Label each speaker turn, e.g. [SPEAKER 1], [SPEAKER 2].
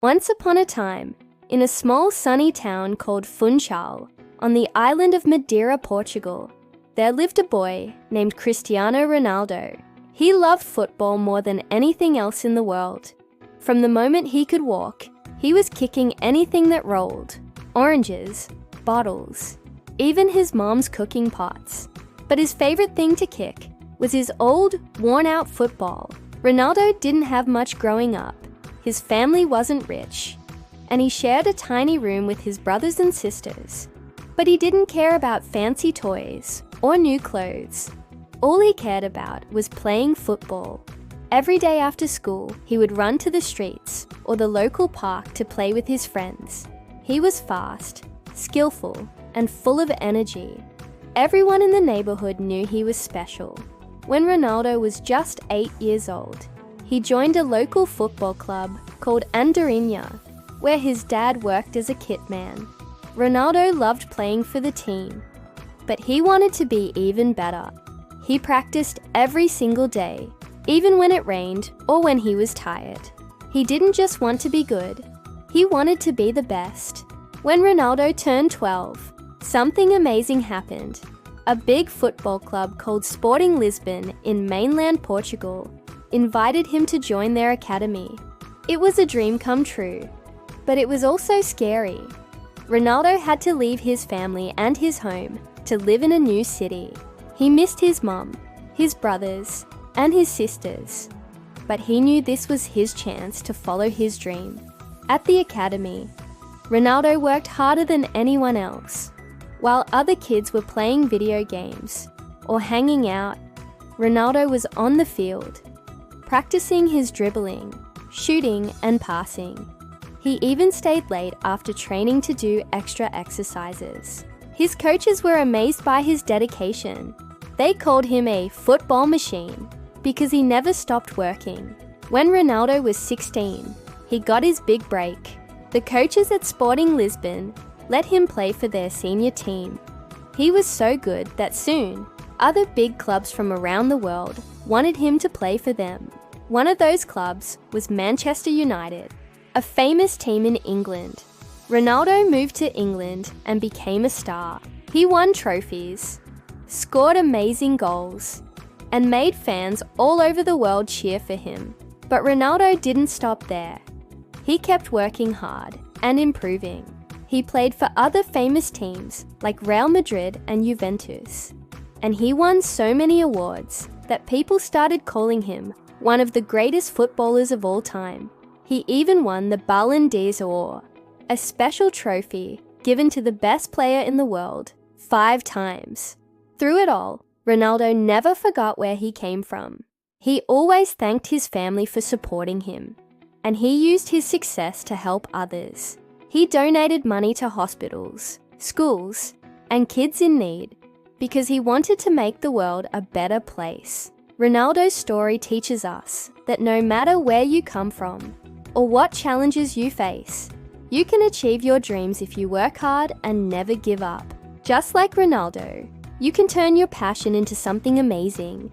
[SPEAKER 1] Once upon a time, in a small sunny town called Funchal, on the island of Madeira, Portugal, there lived a boy named Cristiano Ronaldo. He loved football more than anything else in the world. From the moment he could walk, he was kicking anything that rolled: oranges, bottles, even his mom's cooking pots. But his favorite thing to kick was his old, worn-out football. Ronaldo didn't have much growing up. His family wasn't rich, and he shared a tiny room with his brothers and sisters. But he didn't care about fancy toys or new clothes. All he cared about was playing football. Every day after school, he would run to the streets or the local park to play with his friends. He was fast, skillful, and full of energy. Everyone in the neighborhood knew he was special. When Ronaldo was just 8 years old, he joined a local football club called Andorinha, where his dad worked as a kit man. Ronaldo loved playing for the team, but he wanted to be even better. He practiced every single day, even when it rained or when he was tired. He didn't just want to be good, he wanted to be the best. When Ronaldo turned 12, something amazing happened. A big football club called Sporting Lisbon in mainland Portugal invited him to join their academy. It was a dream come true, but it was also scary. Ronaldo had to leave his family and his home to live in a new city. He missed his mum, his brothers, and his sisters, but he knew this was his chance to follow his dream. At the academy, Ronaldo worked harder than anyone else. While other kids were playing video games or hanging out, Ronaldo was on the field, practicing his dribbling, shooting, and passing. He even stayed late after training to do extra exercises. His coaches were amazed by his dedication. They called him a football machine because he never stopped working. When Ronaldo was 16, he got his big break. The coaches at Sporting Lisbon let him play for their senior team. He was so good that soon, other big clubs from around the world wanted him to play for them. One of those clubs was Manchester United, a famous team in England. Ronaldo moved to England and became a star. He won trophies, scored amazing goals, and made fans all over the world cheer for him. But Ronaldo didn't stop there. He kept working hard and improving. He played for other famous teams like Real Madrid and Juventus. And he won so many awards that people started calling him one of the greatest footballers of all time. He even won the Ballon d'Or, a special trophy given to the best player in the world, 5 times. Through it all, Ronaldo never forgot where he came from. He always thanked his family for supporting him, and he used his success to help others. He donated money to hospitals, schools, and kids in need because he wanted to make the world a better place. Ronaldo's story teaches us that no matter where you come from or what challenges you face, you can achieve your dreams if you work hard and never give up. Just like Ronaldo, you can turn your passion into something amazing